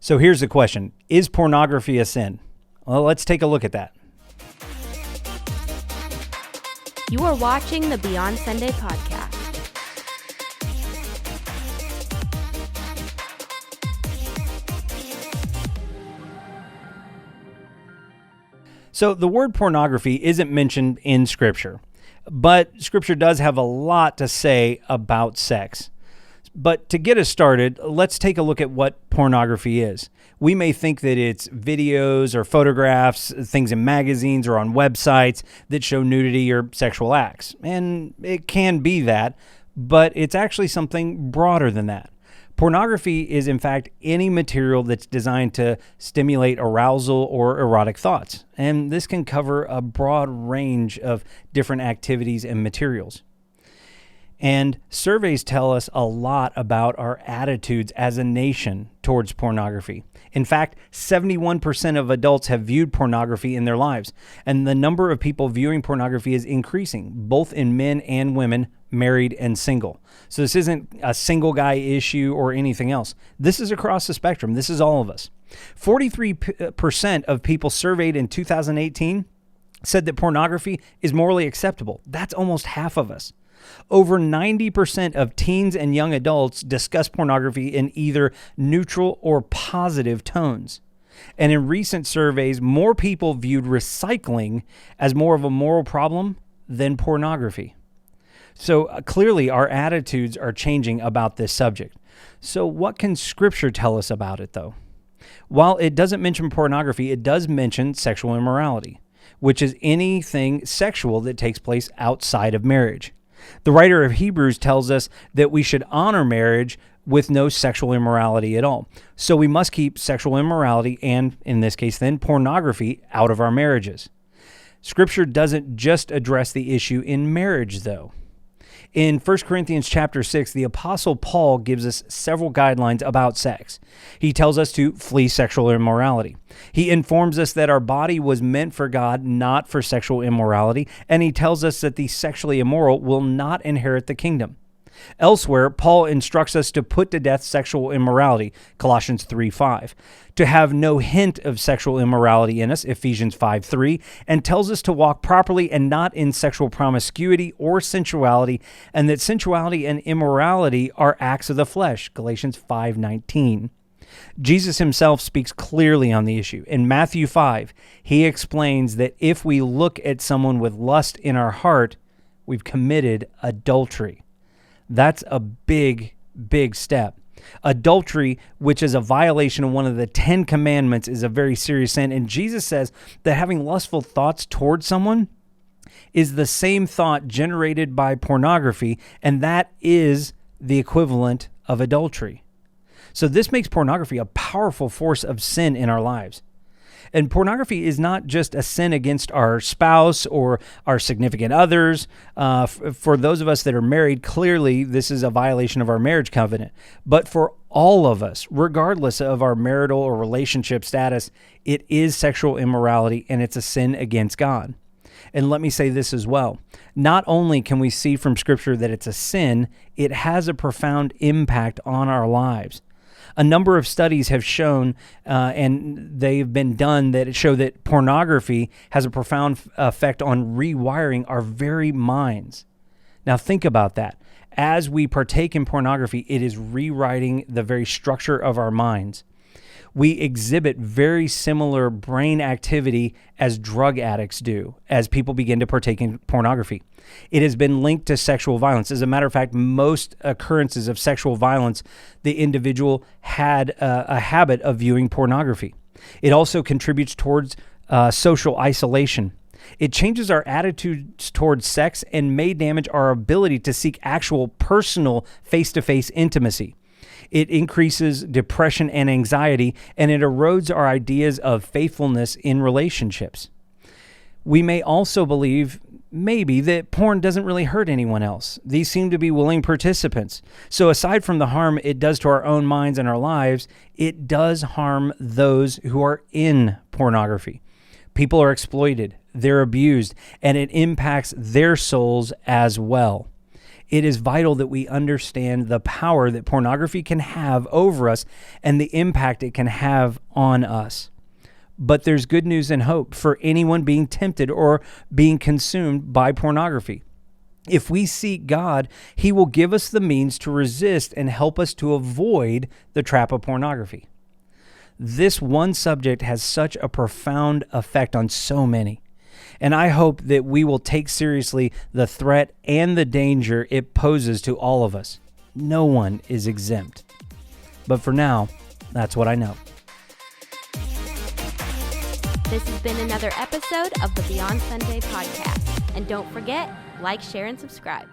So here's the question. Is pornography a sin? Well, let's take a look at that. You are watching the Beyond Sunday podcast. So the word pornography isn't mentioned in Scripture, but Scripture does have a lot to say about sex. But to get us started, let's take a look at what pornography is. We may think that it's videos or photographs, things in magazines or on websites that show nudity or sexual acts. And it can be that, but it's actually something broader than that. Pornography is, in fact, any material that's designed to stimulate arousal or erotic thoughts. And this can cover a broad range of different activities and materials. And surveys tell us a lot about our attitudes as a nation towards pornography. In fact, 71% of adults have viewed pornography in their lives, and the number of people viewing pornography is increasing, both in men and women, married and single. So this isn't a single guy issue or anything else. This is across the spectrum. This is all of us. 43% of people surveyed in 2018 said that pornography is morally acceptable. That's almost half of us. Over 90% of teens and young adults discuss pornography in either neutral or positive tones. And in recent surveys, more people viewed recycling as more of a moral problem than pornography. So clearly our attitudes are changing about this subject. So what can Scripture tell us about it, though? While it doesn't mention pornography, it does mention sexual immorality, which is anything sexual that takes place outside of marriage. The writer of Hebrews tells us that we should honor marriage with no sexual immorality at all. So we must keep sexual immorality and, in this case then, pornography out of our marriages. Scripture doesn't just address the issue in marriage, though. In 1 Corinthians chapter 6, the Apostle Paul gives us several guidelines about sex. He tells us to flee sexual immorality. He informs us that our body was meant for God, not for sexual immorality, and he tells us that the sexually immoral will not inherit the kingdom. Elsewhere, Paul instructs us to put to death sexual immorality, Colossians 3:5, to have no hint of sexual immorality in us, Ephesians 5:3, and tells us to walk properly and not in sexual promiscuity or sensuality, and that sensuality and immorality are acts of the flesh, Galatians 5:19. Jesus himself speaks clearly on the issue. In Matthew 5, he explains that if we look at someone with lust in our heart, we've committed adultery. That's a big, big step. Adultery, which is a violation of one of the 10 commandments, is a very serious sin. And Jesus says that having lustful thoughts towards someone is the same thought generated by pornography, and that is the equivalent of adultery. So this makes pornography a powerful force of sin in our lives. And pornography is not just a sin against our spouse or our significant others. For those of us that are married, clearly this is a violation of our marriage covenant. But for all of us, regardless of our marital or relationship status, it is sexual immorality and it's a sin against God. And let me say this as well. Not only can we see from Scripture that it's a sin, it has a profound impact on our lives. A number of studies have shown, and they've been done, that show that pornography has a profound effect on rewiring our very minds. Now think about that. As we partake in pornography, it is rewriting the very structure of our minds. We exhibit very similar brain activity as drug addicts do as people begin to partake in pornography. It has been linked to sexual violence. As a matter of fact, most occurrences of sexual violence, the individual had a habit of viewing pornography. It also contributes towards social isolation. It changes our attitudes towards sex and may damage our ability to seek actual personal face-to-face intimacy. It increases depression and anxiety, and it erodes our ideas of faithfulness in relationships. We may also believe, maybe, that porn doesn't really hurt anyone else. These seem to be willing participants. So aside from the harm it does to our own minds and our lives, it does harm those who are in pornography. People are exploited, they're abused, and it impacts their souls as well. It is vital that we understand the power that pornography can have over us and the impact it can have on us. But there's good news and hope for anyone being tempted or being consumed by pornography. If we seek God, He will give us the means to resist and help us to avoid the trap of pornography. This one subject has such a profound effect on so many. And I hope that we will take seriously the threat and the danger it poses to all of us. No one is exempt. But for now, that's what I know. This has been another episode of the Beyond Sunday podcast. And don't forget, like, share, and subscribe.